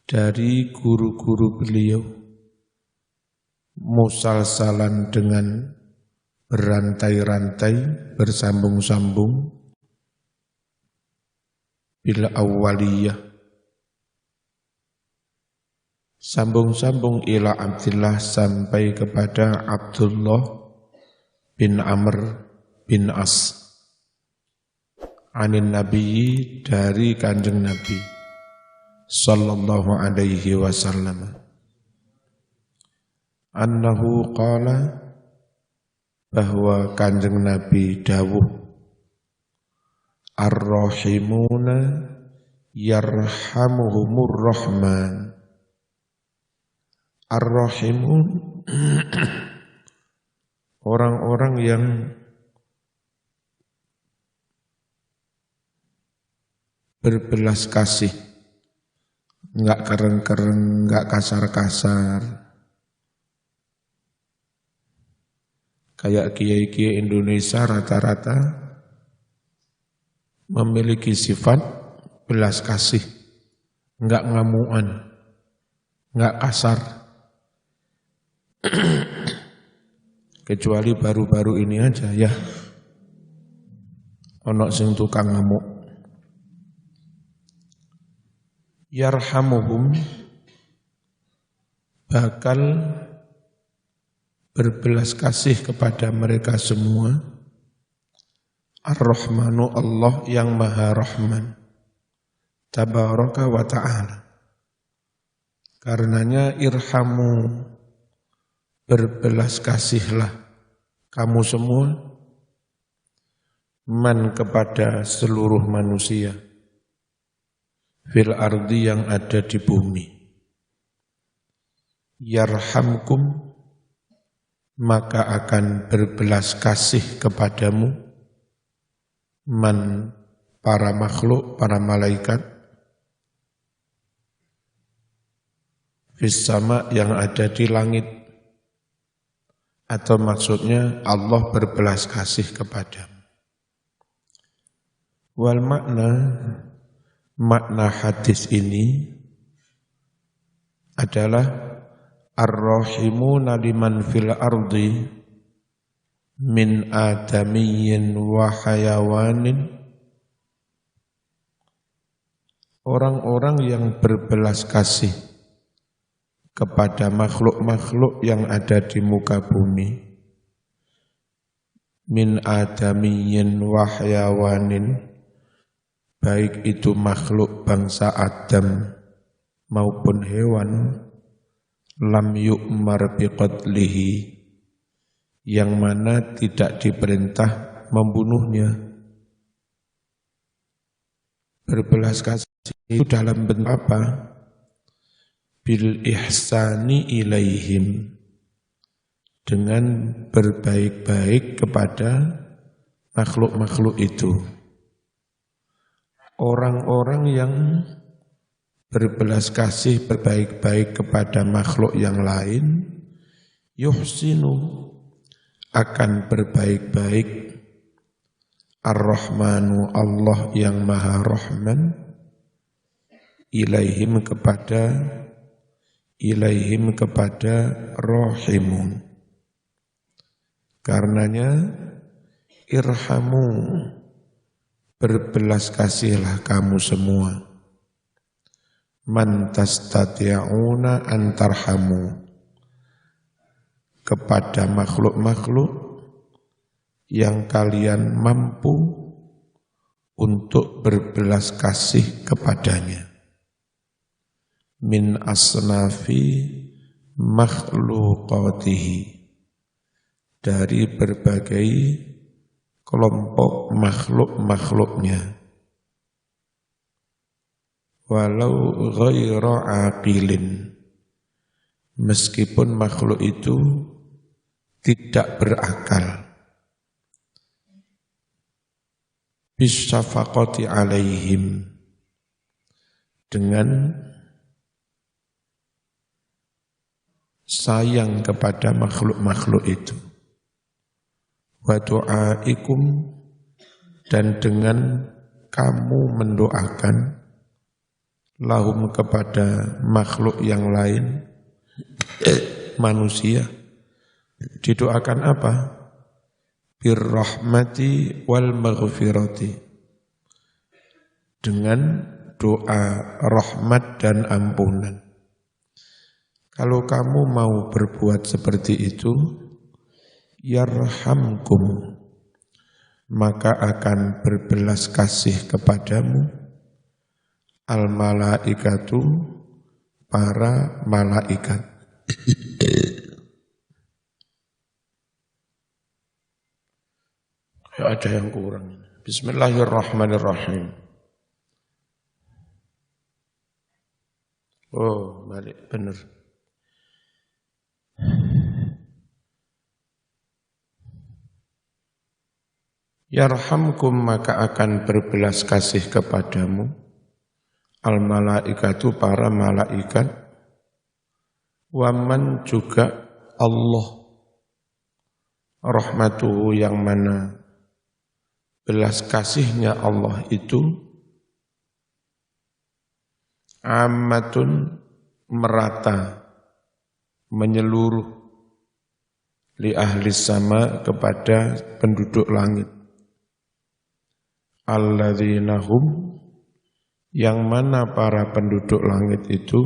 dari guru-guru beliau, musalsalan dengan berantai-rantai, bersambung-sambung, bil awwaliyah, sambung-sambung ila Abdillah sampai kepada Abdullah bin Amr bin As, anin Nabi, dari Kanjeng Nabi sallallahu alaihi wasallam, annahu qala, bahwa Kanjeng Nabi dawuh, ar-rahimuna yarhamuhumur rahman. Ar-rahimun orang-orang yang berbelas kasih, enggak keren-keren, enggak kasar-kasar. Kayak kiai-kiai Indonesia rata-rata memiliki sifat belas kasih, enggak ngamuan, enggak kasar. Kecuali baru-baru ini aja ya, ono sing tukang ngamuk. Yarhamuhum, bakal berbelas kasih kepada mereka semua, Ar-Rahmanu, Allah yang Maha Rahman, Tabaraka wa Ta'ala. Karenanya irhamu, berbelas kasihlah kamu semua, man, kepada seluruh manusia, fil ardi, yang ada di bumi. Yarhamkum, maka akan berbelas kasih kepadamu, man, para makhluk, para malaikat, fis sama, yang ada di langit. Atau maksudnya Allah berbelas kasih kepadamu. Wal makna hadis ini adalah ar-rahimuna liman fil ardi min adamiyyin wa hayawanin, orang-orang yang berbelas kasih kepada makhluk-makhluk yang ada di muka bumi, min adamiyyin wa hayawanin, baik itu makhluk bangsa Adam maupun hewan, lam yu'mar biqatlihi, yang mana tidak diperintah membunuhnya. Berbelas kasih itu dalam bentuk apa? Bil ihsani ilaihim, dengan berbaik-baik kepada makhluk-makhluk itu. Orang-orang yang berbelas kasih, berbaik-baik kepada makhluk yang lain, yuhsinu, akan berbaik-baik, ar-Rahmanu, Allah yang Maha Rahman, ilaihim, kepada rahimun. Karenanya irhamu, berbelas kasihlah kamu semua, man tastati'una antarhamu, kepada makhluk-makhluk yang kalian mampu untuk berbelas kasih kepadanya, min asnafi makhluqatihi, dari berbagai kelompok makhluk-makhluknya, walau ghaira aqilin, meskipun makhluk itu tidak berakal, bisyafaqati alaihim, dengan sayang kepada makhluk-makhluk itu, wa du'aikum, dan dengan kamu mendoakan lahum kepada makhluk yang lain, manusia, didoakan apa? Birrahmati wal maghfirati, dengan doa rahmat dan ampunan. Kalau kamu mau berbuat seperti itu, yarhamkum, maka akan berbelas kasih kepadamu al-malaikatu, para malaikat. Ya, ada yang kurang. Bismillahirrahmanirrahim. Oh, balik benar. Yarhamkum, maka akan berbelas kasih kepadamu al-malaikatu, para malaikat, waman, juga Allah, rahmatuhu, yang mana belas kasihnya Allah itu ammatun, merata, menyeluruh, li ahli sama, kepada penduduk langit, alladzina hum, yang mana para penduduk langit itu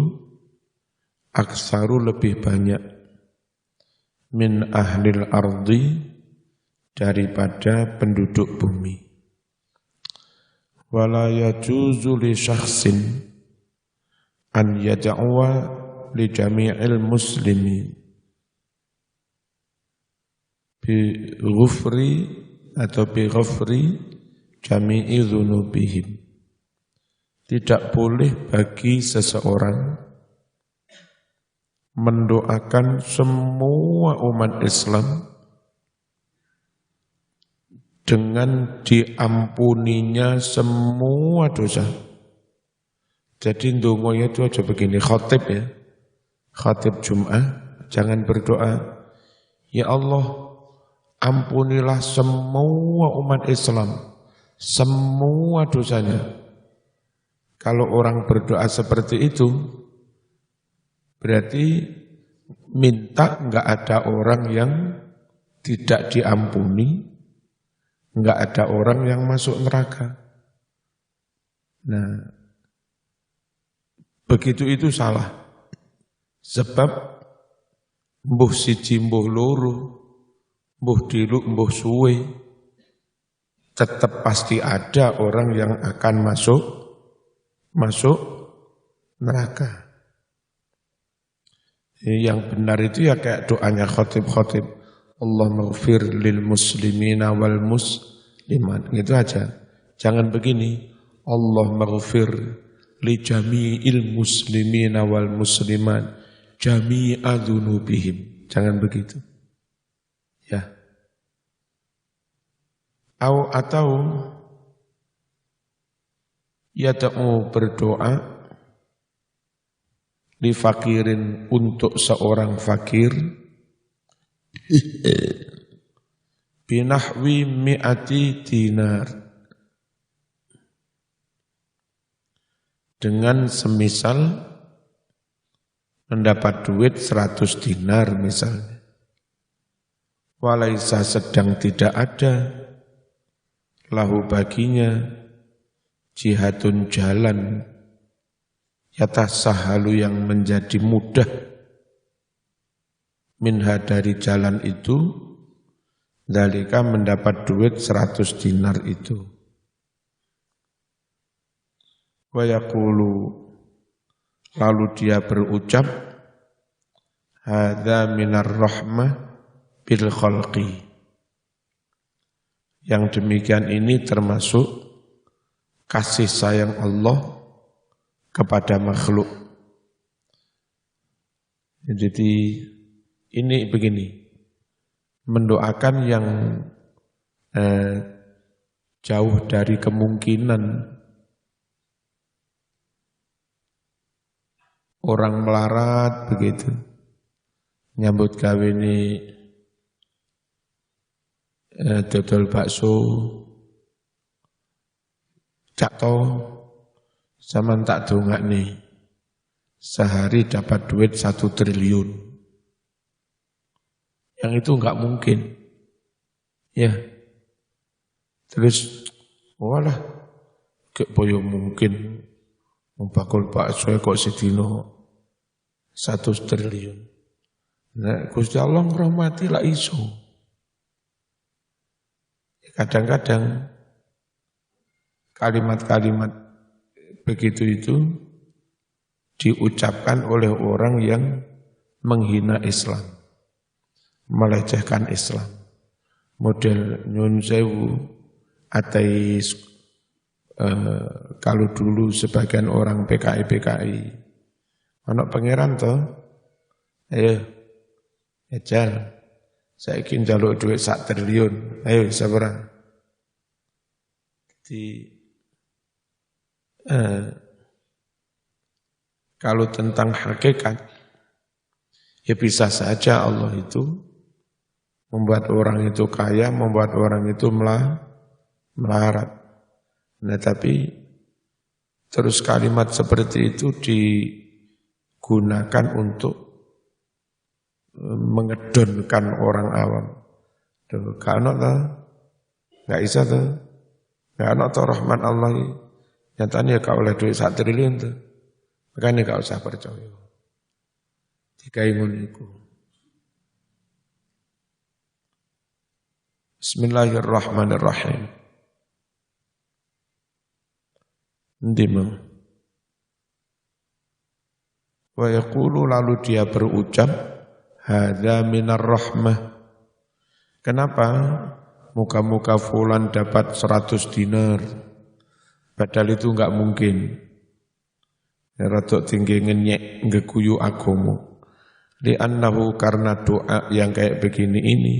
aksaru, lebih banyak, min ahlil ardi, daripada penduduk bumi. Wala yajuzu li syakhsin an yad'uwa li jami'il muslimin bi ghufri atau bi ghafri jami'i dzunubihim. Tidak boleh bagi seseorang mendoakan semua umat Islam dengan diampuninya semua dosa. Jadi ndonga itu aja begini, khatib ya, khatib Jum'ah, jangan berdoa, ya Allah ampunilah semua umat Islam, semua dosanya. Kalau orang berdoa seperti itu, berarti minta enggak ada orang yang tidak diampuni, enggak ada orang yang masuk neraka. Nah, begitu itu salah. Sebab mbuh siji mbuh loro, mbuh diluk mbuh suwe, tetap pasti ada orang yang akan masuk neraka. Yang benar itu ya kayak doanya khatib-khatib, Allah maghfir lil muslimina wal muslimat, gitu aja. Jangan begini, Allah maghfir li jami'il muslimina wal muslimat jami'a dzunubihim. Jangan begitu. Ya. Atau yada'u, berdoa, li fakirin, untuk seorang fakir, binahwi mi'ati dinar, dengan semisal mendapat duit 100 dinar misalnya. Walaisa, sedang tidak ada, lahu baginya, jihadun, jalan, yatasahalu, yang menjadi mudah, minha, dari jalan itu, dalika, mendapat duit 100 dinar itu. Wa yaqulu, lalu dia berucap, hadza minar rahmah bil khalqi, yang demikian ini termasuk kasih sayang Allah kepada makhluk. Jadi ini begini, mendoakan yang jauh dari kemungkinan orang melarat begitu, nyambut gawe ini dodol bakso, cakto, Zaman tak dongak nih, sehari dapat duit 1 triliun. Yang itu enggak mungkin. Ya. Terus, walah, kek boyo mungkin. Bakul bakso kok sedino 1 triliun. Nah, Gusti Allah ngrahmati lah iso. Kadang-kadang kalimat-kalimat begitu itu diucapkan oleh orang yang menghina Islam, melecehkan Islam. Model nyun sewu, ateis, kalau dulu sebagian orang PKI, anak pangeran toh, ayo, ejal, saya ingin jaluk duit 1 triliun, ayo sabaran. Kalau tentang hakikat, ya bisa saja Allah itu membuat orang itu kaya, membuat orang itu melarat. Nah tapi terus kalimat seperti itu digunakan untuk mengedonkan orang awam. Tuh, kalau nggak bisa tuh. Ya anak tuh rahmat Allah nyatanya kau oleh duit 1 triliun tuh. Makanya gak usah percaya. Dikai ngono iku. Bismillahirrahmanirrahim. Ndima. Wa yaqulu lalu dia berucap hadza minar rahmah. Kenapa? Muka-muka fulan dapat 100 dinar. Padahal itu enggak mungkin. Ratok tinggi ngenyek ngeguyu agomo. Li'annahu karena doa yang kayak begini ini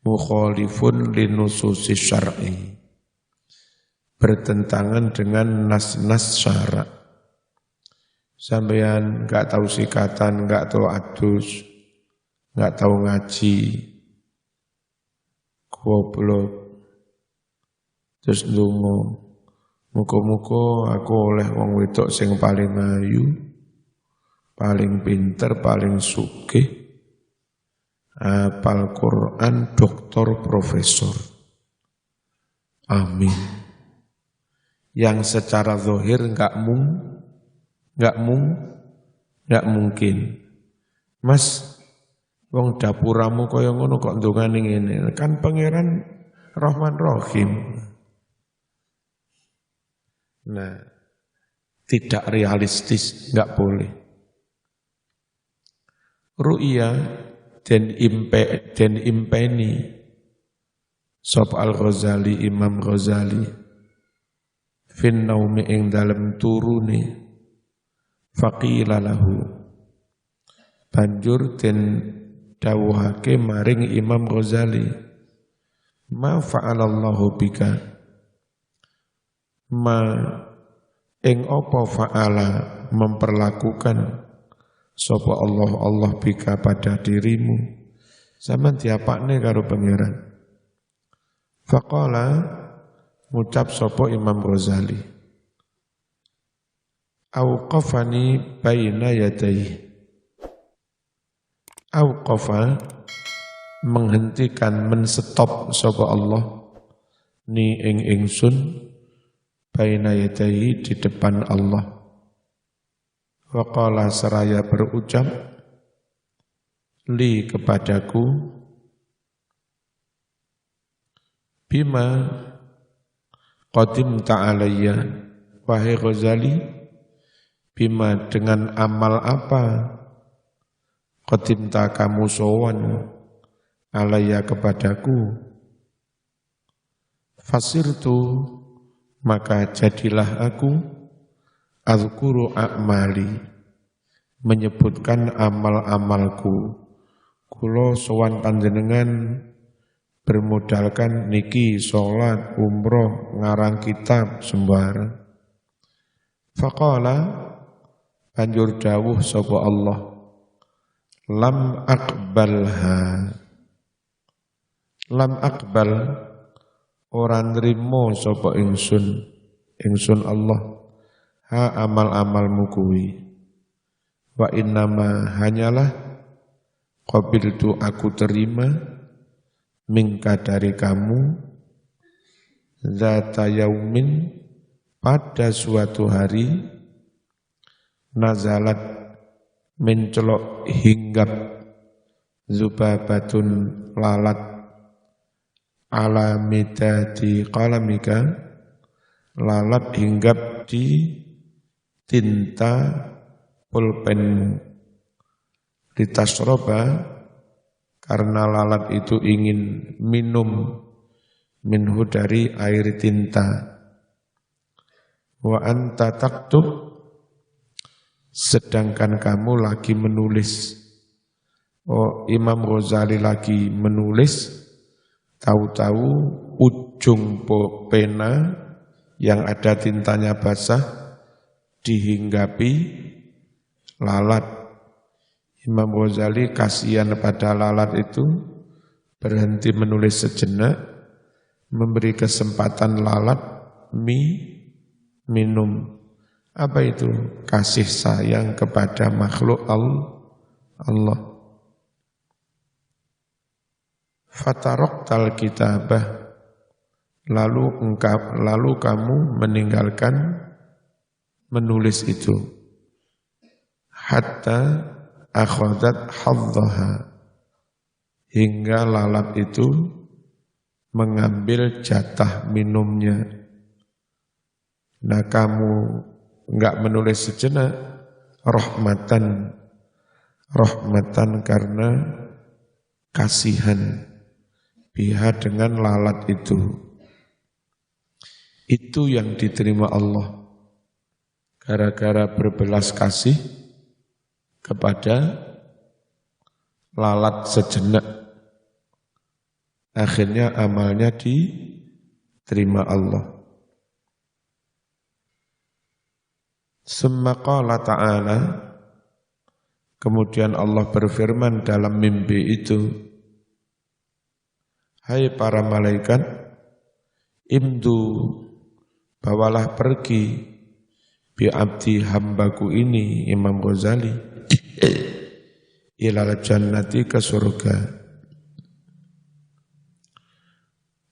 mukhalifun linususi syar'i. Bertentangan dengan nas-nas syarak. Sampeyan enggak tahu sikatan, enggak tahu adus, enggak tahu ngaji. Goblok. Terus ndonga, muga-muga aku oleh wong wedok sing paling ayu, paling pinter, paling sugih, hafal Quran, doktor, profesor. Amin. Yang secara zahir enggak mungkin. Mas, wong dapuramu kaya ngono kok ndongane ngene. Kan pangeran Rahman Rahim. Nah, tidak realistis, enggak boleh. Ru'ya dan impeni Sob Al-Ghazali, Imam Ghazali fin naumi ing dalem turune faqila lahu banjur den dawuhake maring Imam Ghazali ma fa'alallahu bika ma ing apa fa'ala memperlakukan sapa Allah bika pada dirimu zaman diapakne karo pangeran faqala ngucap sapa Imam Ghazali auqafani baina yadayhi auqafa menghentikan menstop sapa Allah ni ing ingsun baina yadayhi di depan Allah wa qala seraya berucap li kepadaku bima qadim ta'alayya wahai Ghazali bima dengan amal apa qadim ta kamu sowan alayya kepadaku fasirtu maka jadilah aku azkuru a'mali menyebutkan amal-amalku kula sowan panjenengan bermodalkan niki sholat, umroh, ngarang kitab, sembarang. Faqala banjur dawuh sapa Allah lam aqbalha lam aqbal ora nrimo sapa ingsun Allah ha amal-amalmu kuwi. Wa innama hanyalah qabiltu aku terima mingka dari kamu zata yaumin pada suatu hari nazalat mencelok hinggap zubabatun lalat ala midati qalamika lalat hinggap di tinta pulpenmu litasroba karena lalat itu ingin minum minhu dari air tinta wa anta taktub sedangkan kamu lagi menulis. Oh, Imam Ghazali lagi menulis, tahu-tahu ujung pena yang ada tintanya basah dihinggapi lalat. Imam Ghazali kasihan pada lalat itu, berhenti menulis sejenak, memberi kesempatan lalat minum. Apa itu? Kasih sayang kepada makhluk Allah. Fataroktal kitabah, lalu kamu meninggalkan menulis itu. Hatta akhadat haddaha, hingga lalat itu mengambil jatah minumnya. Nah kamu enggak menulis sejenak, rahmatan karena kasihan biha dengan lalat itu. Itu yang diterima Allah gara-gara berbelas kasih kepada lalat sejenak. Akhirnya amalnya diterima Allah. Summa qala ta'ala, kemudian Allah berfirman dalam mimpi itu, hai para malaikat, imdu, bawalah pergi, bi abdi hambaku ini, Imam Ghazali, ilal jannati ke surga.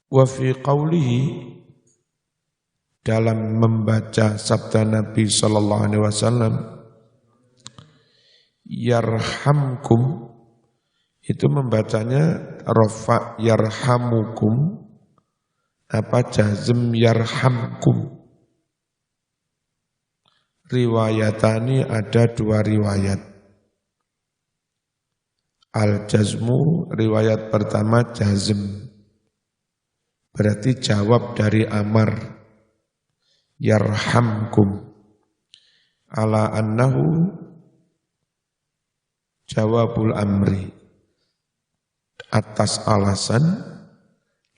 Wa fi qawlihi, dalam membaca sabda Nabi sallallahu alaihi wasallam, yarhamkum, itu membacanya rafa yarhamukum, apa jazm yarhamkum. Riwayatani ada dua riwayat. Al-jazmu, riwayat pertama jazm, berarti jawab dari amar. Yarhamkum ala annahu jawabul amri, atas alasan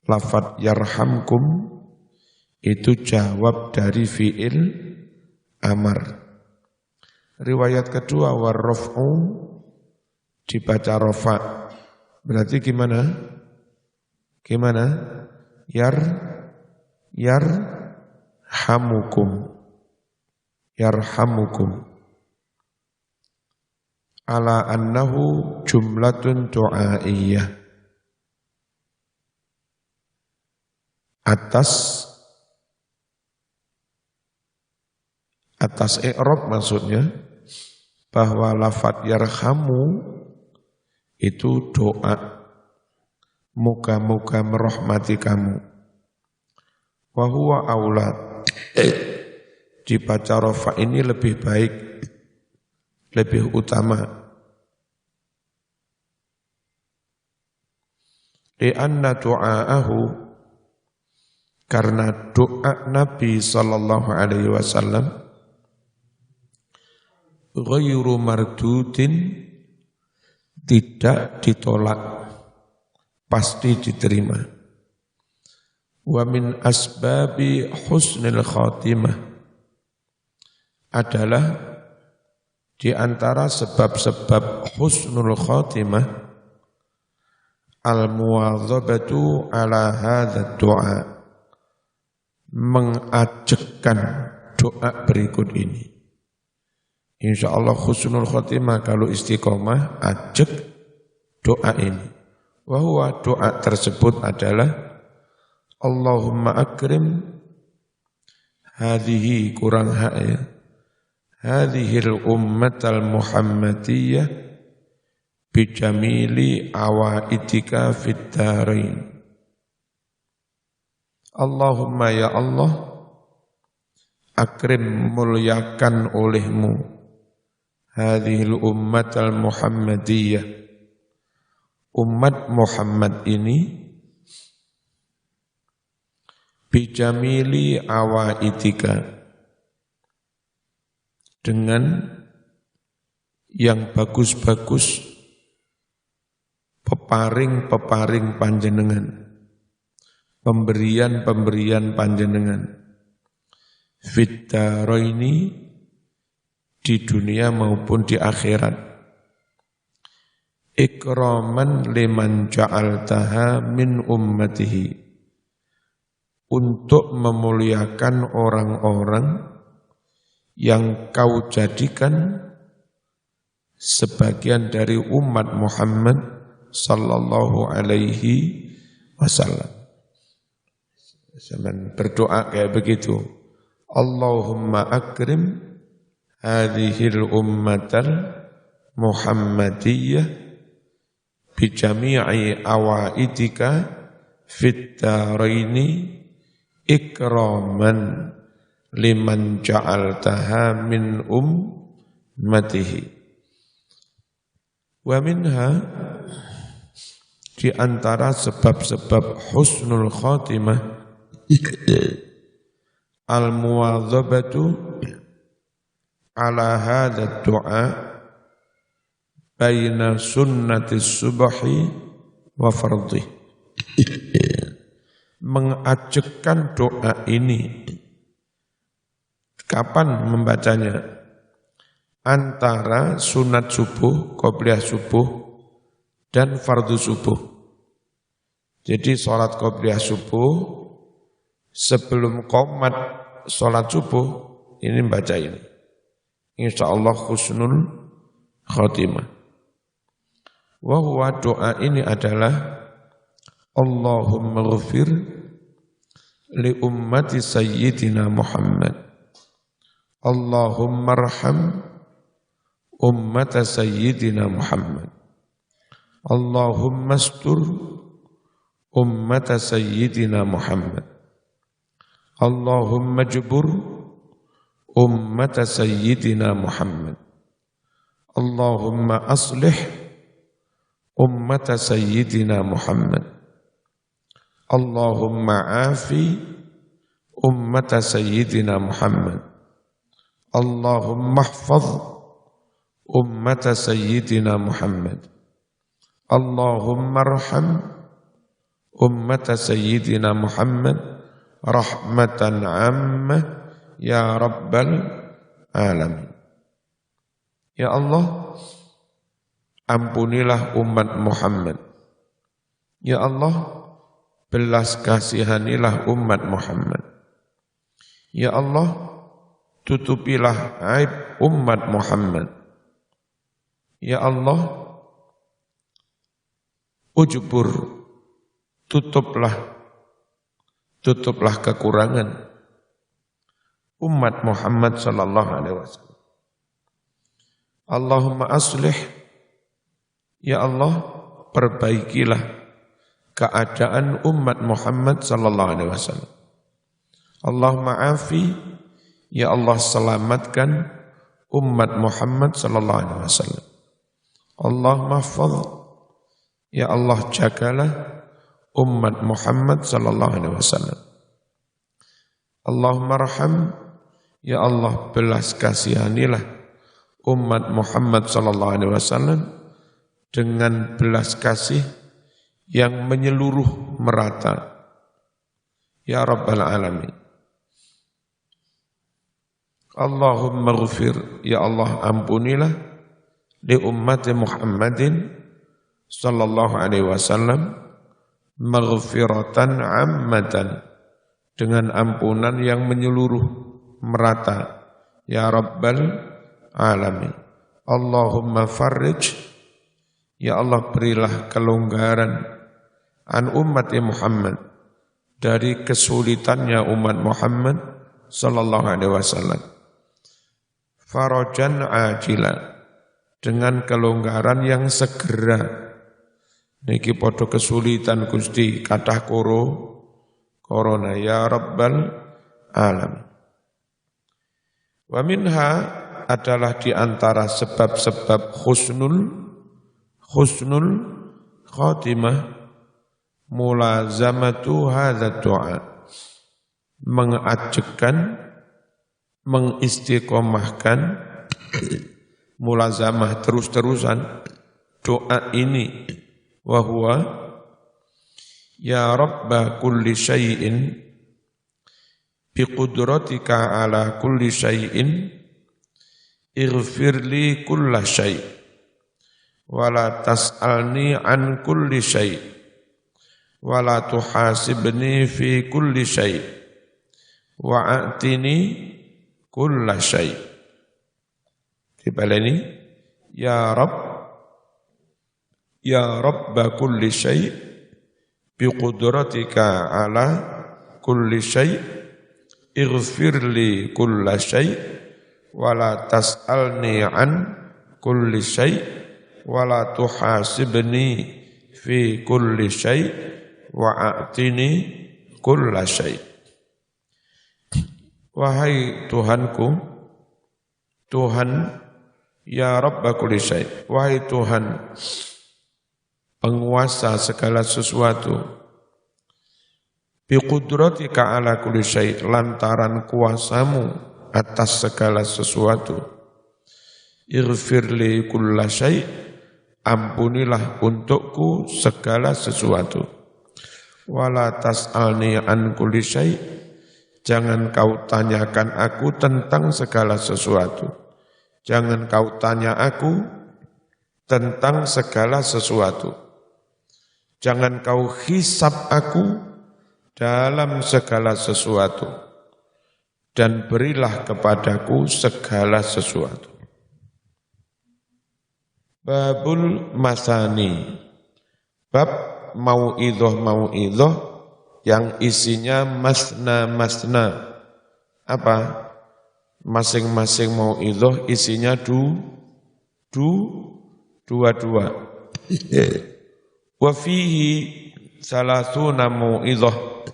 lafadz yarhamkum itu jawab dari fi'il amar. Riwayat kedua warraf'u dibaca rafa, berarti gimana? Yarhamukum ala annahu jumlatun du'aiyah, atas i'rab maksudnya bahwa lafadz yarhamu itu doa, moga-moga merahmati kamu. Wa huwa aula, dibaca rafa ini lebih baik, lebih utama. Li'anna du'aahu, karena doa Nabi sallallahu alaihi wasallam ghairu mardudin, tidak ditolak, pasti diterima. Wa min asbabi husnil khatimah, adalah di antara sebab-sebab husnul khatimah al-muwadzabatu ala hadzal du'a, mengajekkan doa berikut ini. Insya Allah husnul khotimah kalau istiqomah ajak doa ini. Wahwa doa tersebut adalah Allahumma akrim hadhihi kurang hak ya. Hadhil ummatal Muhammadiyah bijamili awaidika fid darain. Allahumma ya Allah, akrim muliakan olehmu hadhil ummatal Muhammadiyah, umat Muhammad ini bijamili awaidika, dengan yang bagus-bagus peparing-peparing panjenengan, pemberian-pemberian panjenengan, fid daraini, di dunia maupun di akhirat, ikraman liman ja'altaha min ummatihi, untuk memuliakan orang-orang yang kau jadikan sebagian dari umat Muhammad sallallahu alaihi wasallam. Zaman berdoa kayak begitu. Allahumma akrim hadhil ummatal Muhammadiyah bijami'i awaidika fit daraini ikraman liman ja'altaha min ummatihi. Wa minha, di antara sebab-sebab husnul khatimah, al-muwadzabatu ala hadha du'a baina sunnati subhi wa fardhi. Mengajakkan doa ini. Kapan membacanya? Antara sunat subuh, qobliyah subuh, dan fardu subuh. Jadi sholat qobliyah subuh, sebelum qomat sholat subuh, ini baca ini. Insya Allah husnul khotimah. Wahwa doa ini adalah Allahumma ghafir li ummati sayyidina Muhammad. Allahumma arham ummata sayyidina Muhammad. Allahumma astur ummata sayyidina Muhammad. Allahumma jubur ummata sayyidina Muhammad. Allahumma aslih ummata sayyidina Muhammad. Allahumma afi ummata sayyidina Muhammad. Allahumma hafaz ummata sayyidina Muhammad. Allahumma arham ummata sayyidina Muhammad rahmatan ammah ya rabbal alamin. Ya Allah, ampunilah umat Muhammad. Ya Allah, belas kasihanilah umat Muhammad. Ya Allah, tutupilah aib umat Muhammad. Ya Allah, ujbur, tutuplah kekurangan umat Muhammad sallallahu alaihi wasallam. Allahumma aslih, ya Allah, perbaikilah keadaan umat Muhammad sallallahu alaihi wasallam. Allahumma afi, ya Allah, selamatkan umat Muhammad sallallahu alaihi wasallam. Allahumma hafaz, ya Allah, jagalah umat Muhammad sallallahu alaihi wasallam. Allahumma arham, ya Allah, belas kasihanilah umat Muhammad sallallahu alaihi wasallam dengan belas kasih yang menyeluruh merata. Ya Rabbal alamin. Allahumma ghafir, ya Allah, ampunilah li ummati Muhammadin sallallahu alaihi wasallam maghfiratan ammatan, dengan ampunan yang menyeluruh, merata. Ya Rabbal Alamin. Allahumma farrij, ya Allah berilah kelonggaran an ummati Muhammad, dari kesulitannya umat Muhammad sallallahu alaihi wasallam. Farajan ajila, dengan kelonggaran yang segera. Niki podo kesulitan Gusti, kathah corona ya Rabbal Alamin. Wa minha, adalah di antara sebab-sebab husnul khatimah, mulazamatu hadza du'a, mengajekkan, mengistiqomahkan, mulazamah terus-terusan doa ini. Wa huwa ya Rabba kulli syai'in biqudratika ala kulli syai'in ighfirli kulla syai' wala tas'alni an kulli syai' wala tuhasibni fi kulli syai' wa'atini kulla syai'. Dibaleni, ya Rabba kulli syai' biqudratika ala kulli syai' ighfirli kulla syai' wala tas'alni an kulli syai' wala tuhasibni fi kulli syai' wa'atini kulla syai'. Wahai Tuhanku, Tuhan, ya Rabba kulli syai', wahai Tuhan penguasa segala sesuatu, biqudratika ala kulli syai', lantaran kuasamu atas segala sesuatu, ighfirli kulla syai', ampunilah untukku segala sesuatu, wala tas'alni an kulli syai', jangan kau tanyakan aku tentang segala sesuatu, jangan kau tanya aku tentang segala sesuatu. Jangan kau hisab aku dalam segala sesuatu, dan berilah kepadaku segala sesuatu. Babul masani, bab mau'idhah yang isinya masna. Apa? Masing-masing mau'idhah isinya dua. Wa fihi salasuna mau'idhah.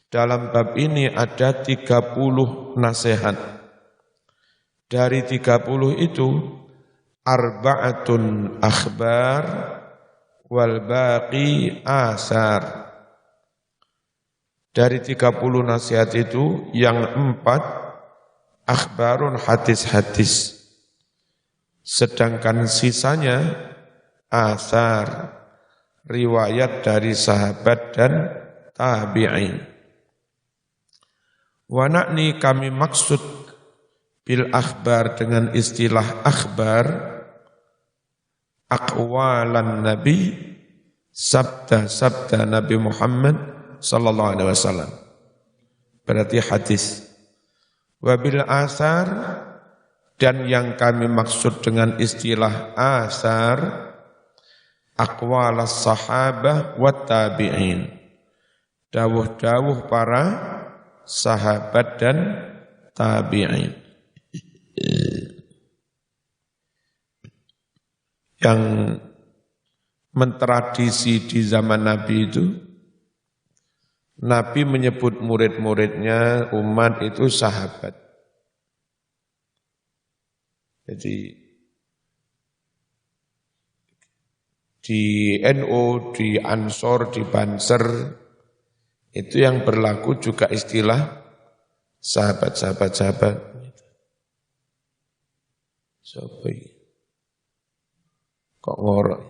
Dalam bab ini ada 30 nasihat. Dari 30 itu arba'atun akhbar wal baqi asar. Dari 30 nasihat itu yang 4 akhbarun hadis-hadis. Sedangkan sisanya asar, riwayat dari sahabat dan tabi'in. Wa na'ni, kami maksud bil akhbar dengan istilah akhbar, aqwalan Nabi, sabda Nabi Muhammad sallallahu alaihi wasallam. Berarti hadis. Wa bil asar, dan yang kami maksud dengan istilah asar, aqwalas sahabah wa tabi'in, dawuh-dawuh para sahabat dan tabi'in. Yang mentradisi di zaman Nabi itu, Nabi menyebut murid-muridnya, umat itu sahabat. Jadi di NU, di Ansor, di Banser, itu yang berlaku juga istilah sahabat. Sopi, kok ngorok?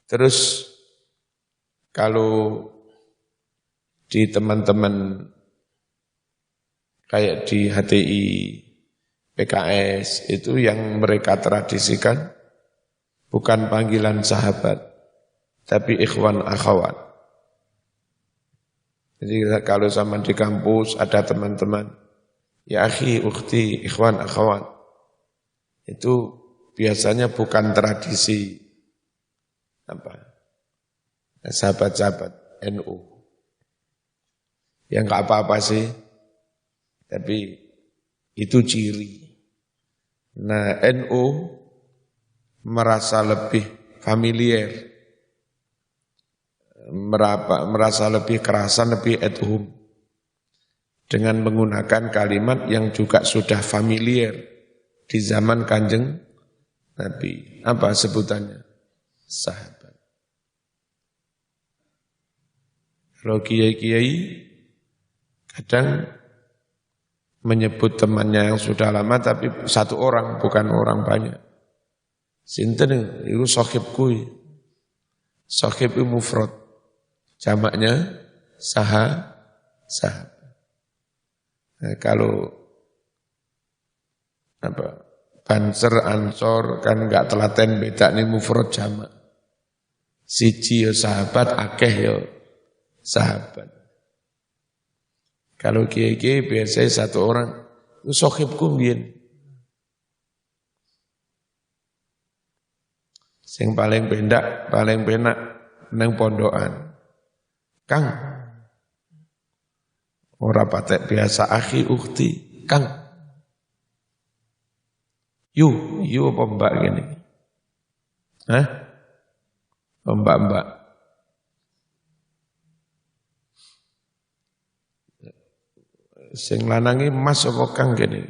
Terus kalau di teman-teman kayak di HTI, PKS, itu yang mereka tradisikan bukan panggilan sahabat, tapi ikhwan akhwat. Jadi kalau sama di kampus ada teman-teman, ya akhi, ukhti, ikhwan, akhwat, itu biasanya bukan tradisi sahabat-sahabat NU. Ya enggak apa-apa sih, tapi itu ciri. Nah, NU merasa lebih familiar, merasa lebih kerasan, lebih at home dengan menggunakan kalimat yang juga sudah familiar di zaman Kanjeng Nabi. Apa sebutannya? Sahabat. Kalau kiai-kiai kadang menyebut temannya yang sudah lama tapi satu orang, bukan orang banyak. Sinten itu sohibku. Sohib itu mufrad. Jamaknya sahabat. Nah, kalau Banser, Ansor kan enggak telaten beda nih mufrad jamak. Siji ya sahabat, akeh ya sahabat. Kalau kiai-kiai biasanya satu orang, itu sohibku mbiyen. Sing paling pendak, paling penak nang pondokan. Kang, ora patek biasa akhi ukhti, Kang. Yu apa mbak gini? Hah? Mbak-mbak. Sing lanangi mas apa Kang gini?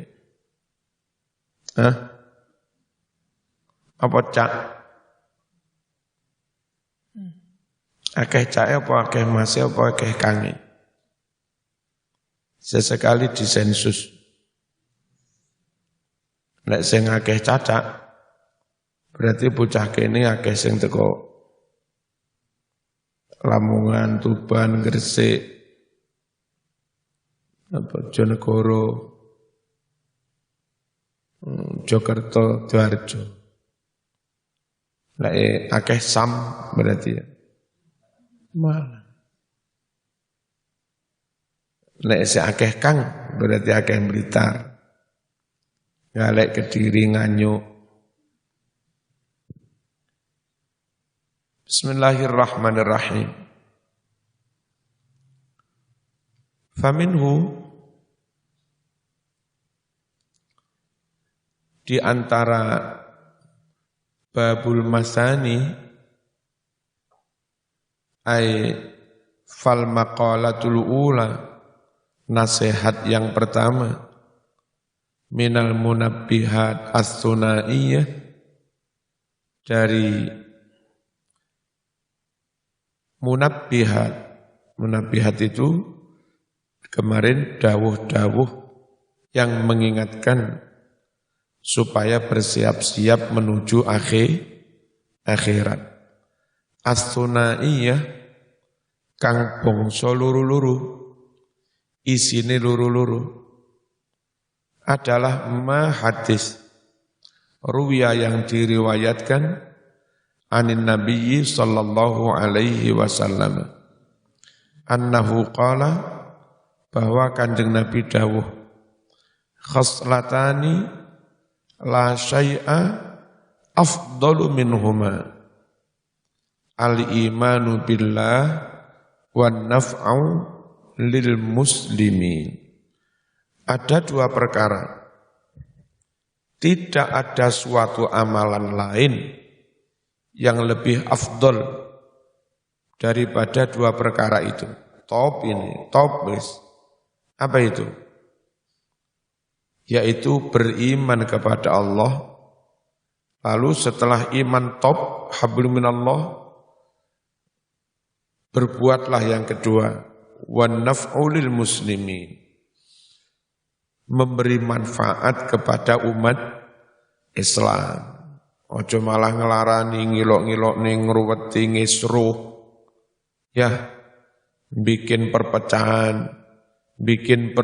Hah? Apa cak? Akeh cak apa akeh mas apa akeh kange? Sesekali disensus. Nek sing akeh cacak, berarti bocah kene akeh sing teko Lamongan, Tuban, Gresik, Bojonegoro, Jakarta, Dwarjo. Nek akeh sam berarti ya. Malah. Nek si akeh Kang berarti akeh Blitar. Ngalek Kediri, Nganyuk. Bismillahirrahmanirrahim. Faminhu di antara babul masani ay fal maqalatul ula, nasihat yang pertama, minal munabbihat as-sunaiyah, dari munabbihat itu kemarin dawuh-dawuh yang mengingatkan supaya bersiap-siap menuju akhirat. As-sunaiyah kang bangsa luru-luru, isine luru-luru, adalah ma hadis ruwiya yang diriwayatkan anin nabiyyi sallallahu alaihi wasallam annahu qala, bahwa kanjeng Nabi dawuh, khaslatani la syai'a afdalu minhuma al-imanu billah wan naf'u lil muslimin. Ada dua perkara, tidak ada suatu amalan lain yang lebih afdol daripada dua perkara itu. Top ini, top wis. Apa itu? Yaitu beriman kepada Allah. Lalu setelah iman top, hablum minallah, berbuatlah yang kedua, wan naf'u lil muslimin, memberi manfaat kepada umat Islam. Ojo malah ngelarani, ngilok-ngilok ning ngruweti ngisruh. Ya, bikin perpecahan, bikin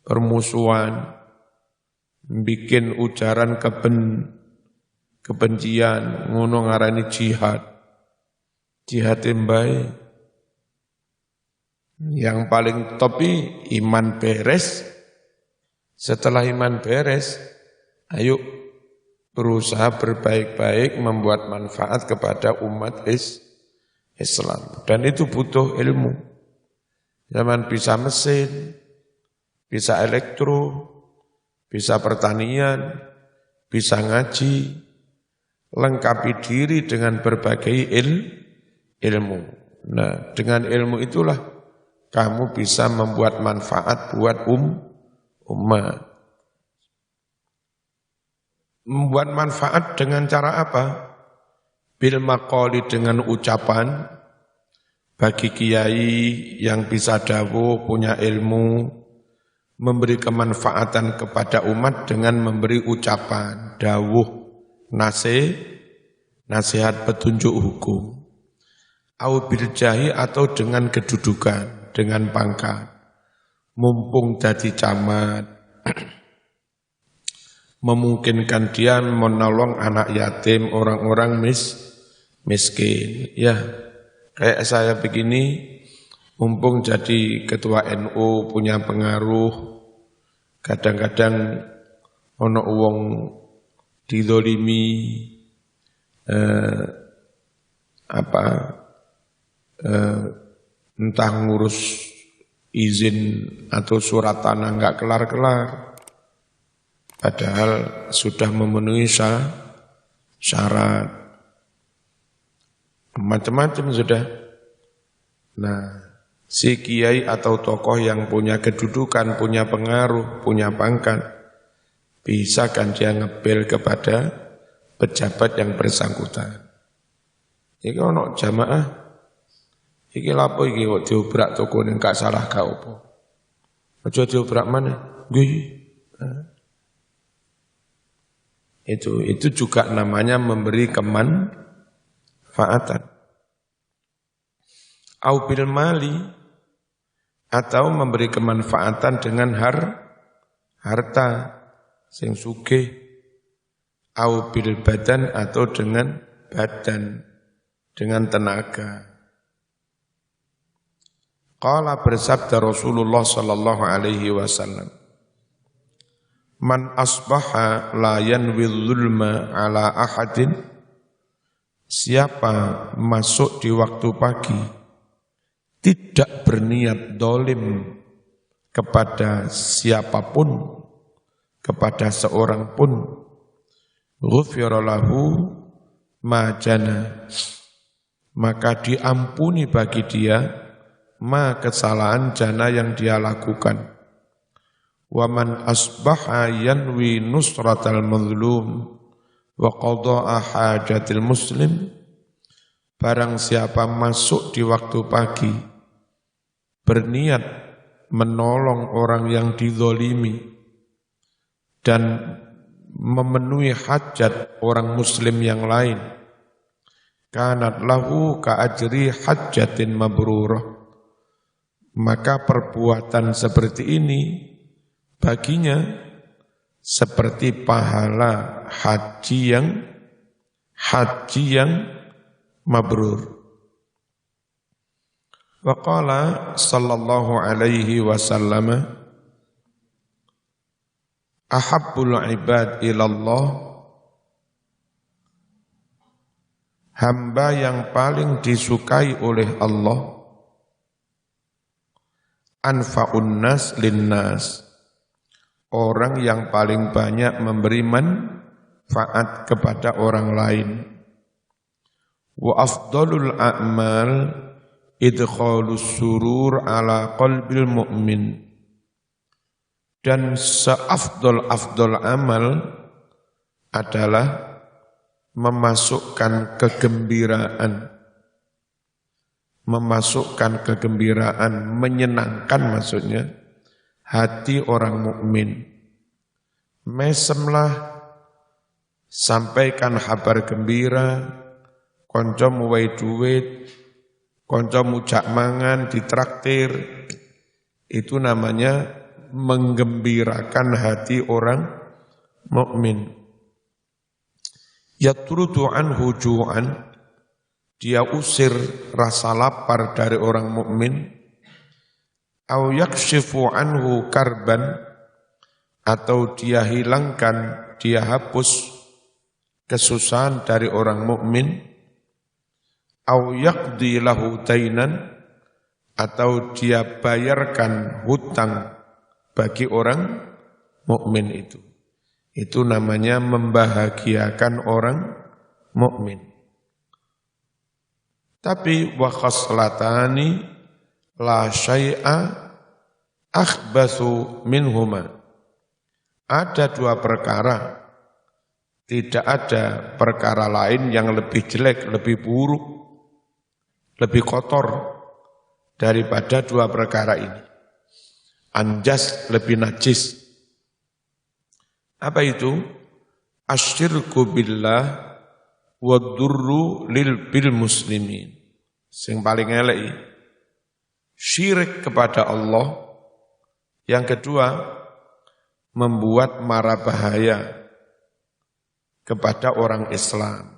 permusuhan, bikin ujaran kebencian, ngono ngarani jihad. Jihad mbae. Yang paling top iman beres. Setelah iman beres, ayo berusaha berbaik-baik membuat manfaat kepada umat Islam. Dan itu butuh ilmu. Zaman bisa mesin, bisa elektro, bisa pertanian, bisa ngaji, lengkapi diri dengan berbagai ilmu. Nah, dengan ilmu itulah kamu bisa membuat manfaat buat umat. Membuat manfaat dengan cara apa? Bil maqali, dengan ucapan. Bagi kiai yang bisa dawuh, punya ilmu, memberi kemanfaatan kepada umat dengan memberi ucapan, dawuh, nasihat petunjuk hukum. Au bil jahi, atau dengan kedudukan, dengan pangkat. Mumpung jadi camat, memungkinkan dia menolong anak yatim, orang-orang miskin. Ya, kayak saya begini, mumpung jadi ketua NU, punya pengaruh, kadang-kadang ono wong didolimi, entah ngurus izin atau surat tanah nggak kelar-kelar, padahal sudah memenuhi syarat, macam-macam sudah. Nah, si kiai atau tokoh yang punya kedudukan, punya pengaruh, punya pangkat, bisa kan dia ngebel kepada pejabat yang bersangkutan. Iki ono jamaah, iki lapo iki kok diobrak toko ning gak salah gak opo. Aja diobrak mana? Nggih. Itu juga namanya memberi kemanfaatan. Au bil mali, atau memberi kemanfaatan dengan harta sing sugih. Au bil badan, atau dengan badan, dengan tenaga. Qala, bersabda Rasulullah sallallahu alaihi wasallam, man asbaha la yanwi dzulma ala ahadin, siapa masuk di waktu pagi tidak berniat dolim kepada siapapun, kepada seorang pun, ghufira lahu ma jana, maka diampuni bagi dia ma kesalahan jana yang dia lakukan. Wa man asbaha yanwi nusratal mazlum wa qada'a hajatil muslim, barang siapa masuk di waktu pagi berniat menolong orang yang dizalimi dan memenuhi hajat orang muslim yang lain, kanat lahu ka ajri hajjatin mabrurah, maka perbuatan seperti ini baginya seperti pahala haji yang mabrur. Wa qala sallallahu alaihi wasallam, ahabbul ibad ilallah, hamba yang paling disukai oleh Allah, anfa'un nas linnas, orang yang paling banyak memberi manfaat kepada orang lain. Wa afdalul a'mal idkhalus surur ala qalbil mu'min, dan seafdol-afdol amal adalah memasukkan kegembiraan, menyenangkan maksudnya hati orang mukmin. Mesemlah, sampaikan kabar gembira, konco muwai duit, konco mujak mangan, ditraktir, itu namanya menggembirakan hati orang mukmin. Yatrudu anhu ju'an, dia usir rasa lapar dari orang mukmin. au yakshifu anhu karban, atau dia hilangkan, dia hapus kesusahan dari orang mukmin, au yaqdi lahu dainan, atau dia bayarkan hutang bagi orang mukmin itu. Itu namanya membahagiakan orang mukmin. Tapi wa khaslatani la syai'a akhbathu minhuma. Ada dua perkara, tidak ada perkara lain yang lebih jelek, lebih buruk, lebih kotor daripada dua perkara ini. Anjas, lebih najis. Apa itu? Asyirku billah wa durru bil muslimin. Yang paling elek, syirik kepada Allah. Yang kedua, membuat mara bahaya kepada orang Islam,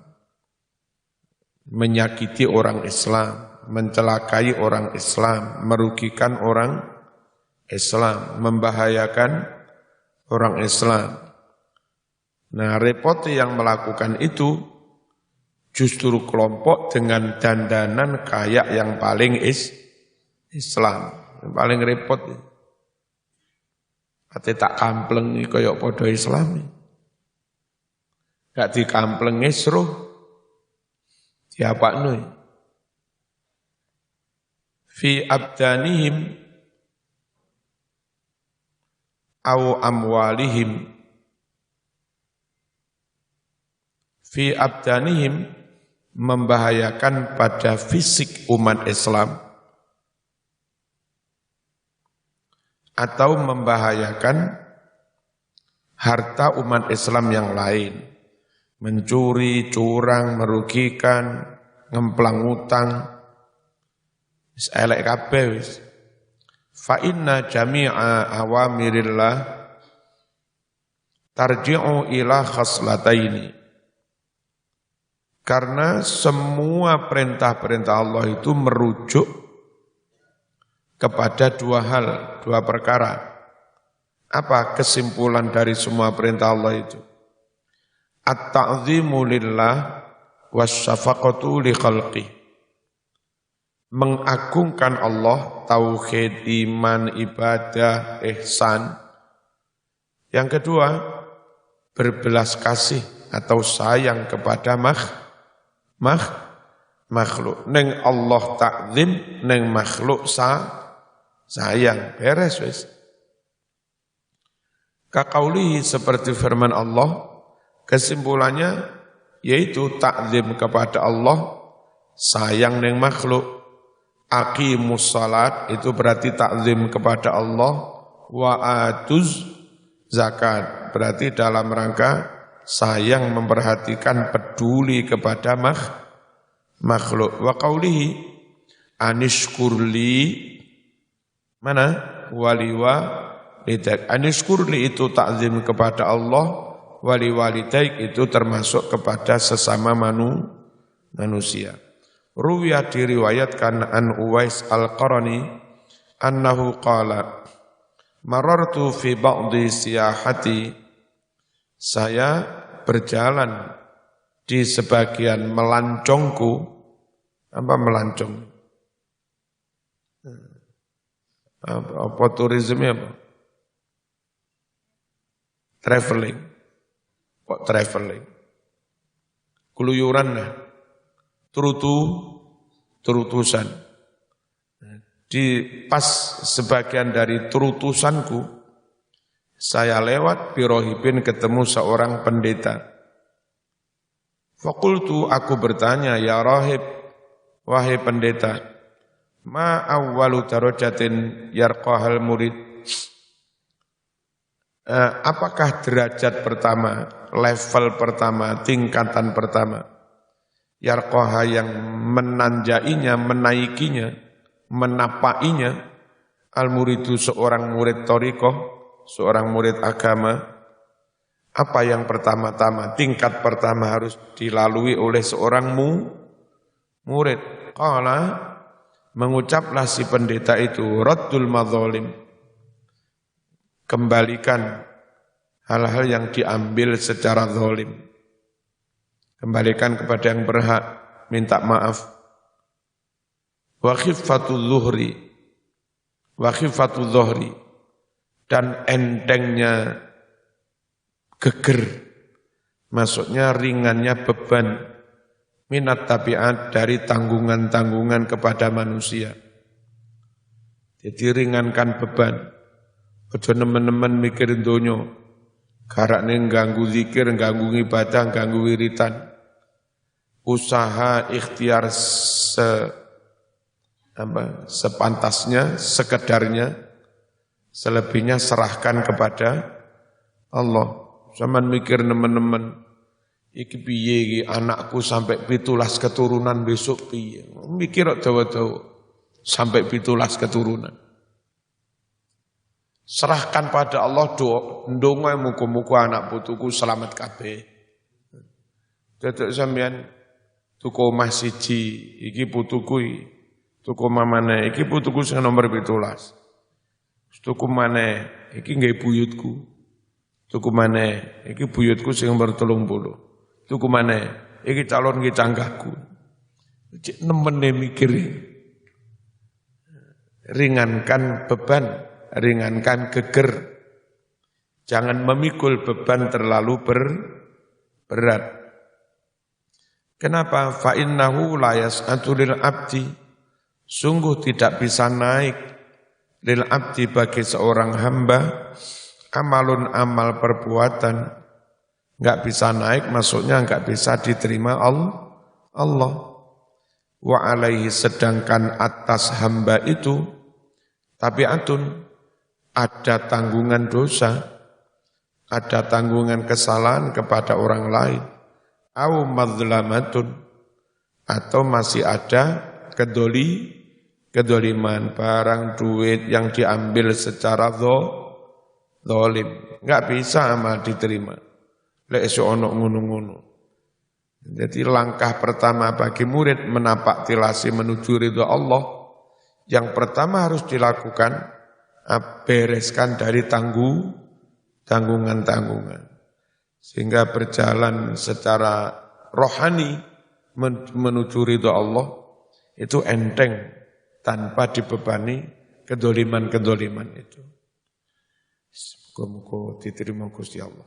menyakiti orang Islam, mencelakai orang Islam, merugikan orang Islam, membahayakan orang Islam. Nah, repot yang melakukan itu justru kelompok dengan dandanan kayak yang paling Islam, yang paling repot. Ate tak kamplengi kaya padha Islam. Gak dikamplengi seruh diapakno. Fi abdanihim au amwalihim, fi abdanihim, membahayakan pada fisik umat Islam atau membahayakan harta umat Islam yang lain, mencuri, curang, merugikan, ngemplang utang, wis elek kabeh wis. Fa inna jami'a awamirillah tarji'u ila khaslataini. Karena semua perintah-perintah Allah itu merujuk kepada dua hal, dua perkara. Apa kesimpulan dari semua perintah Allah itu? At-ta'zimu lillah wasyafaqatu li khalqih. Mengagungkan Allah, tauhid, iman, ibadah, ihsan. Yang kedua, berbelas kasih atau sayang kepada makhluk. Neng Allah takzim, neng makhluk sayang. Beres wis. Kaqaulihi, seperti firman Allah, kesimpulannya yaitu takzim kepada Allah, sayang neng makhluk. Aqimus salat, itu berarti takzim kepada Allah. Wa atuz zakat, berarti dalam rangka sayang, memperhatikan, peduli kepada makhluk. Wa qaulihi anishkurli, mana? Waliwa lidaik. Anishkurli itu takzim kepada Allah, wali walidaik itu termasuk kepada sesama manusia. Ruwiyah, diriwayatkan an Uwais al-Qarani annahu qala marartu fi ba'di siyahati, saya berjalan di sebagian melancongku. Apa melancong? Apa turisme apa? Traveling. Kok traveling? Keluyuran lah. Terutusan. Di pas sebagian dari terutusanku, saya lewat birohibin, ketemu seorang pendeta. Fakultu, aku bertanya, ya rahib, wahai pendeta, ma awwalu darajatin yarqahal murid. Apakah derajat pertama, level pertama, tingkatan pertama, yarqaha yang menanjainya, menaikinya, menapainya, al-muridu seorang murid thariqah, seorang murid agama. Apa yang pertama-tama, tingkat pertama harus dilalui oleh seorang murid? Qala, mengucaplah si pendeta itu raddul madzalim, kembalikan hal-hal yang diambil secara zalim, kembalikan kepada yang berhak, minta maaf. Wa khiffatul dhuhri, dan entengnya geger, maksudnya ringannya beban, minat tabiat dari tanggungan-tanggungan kepada manusia. Jadi ringankan beban, ojo nemen-nemen mikir donya, garakne ganggu zikir, ganggu ibadah, ganggu wiritan. Usaha ikhtiar sepantasnya, sekedarnya, selebihnya serahkan kepada Allah. Zaman mikir nemen-nemen, iki piye iki anakku sampai 17 keturunan besok piye. Mikir kok dawa-dawa sampai 17 keturunan. Serahkan pada Allah, ndonga muga-muga anak putuku selamat kabeh. Dadek sampean tuku omah siji, iki putuku iki. Tuku mamane, iki putuku sing nomor 17. Tuku maneh, iki nggih buyutku. Tuku maneh, iki buyutku sing nomor 30. Tuku maneh, iki calon nggih canggahku. Cek nemene mikir. Ringankan beban, ringankan geger. Jangan memikul beban terlalu berat. Kenapa? Fa innahu la yas'atu lil abdi. Sungguh tidak bisa naik lil abdi bagi seorang hamba amalun amal perbuatan, enggak bisa naik, maksudnya enggak bisa diterima Allah. Wa alaihi, sedangkan atas hamba itu tabiatun, ada tanggungan dosa, ada tanggungan kesalahan kepada orang lain, au madzlamatun, atau masih ada kedoliman, barang duit yang diambil secara zalim, enggak bisa amal diterima. Lek iso ono ngono-ngono. Jadi langkah pertama bagi murid menapak tilasi menuju ridha Allah, yang pertama harus dilakukan bereskan dari tanggungan-tanggungan, sehingga berjalan secara rohani menuju ridha Allah itu enteng, tanpa dibebani kedoliman-kedoliman itu. Muga-muga diterima Gusti Allah.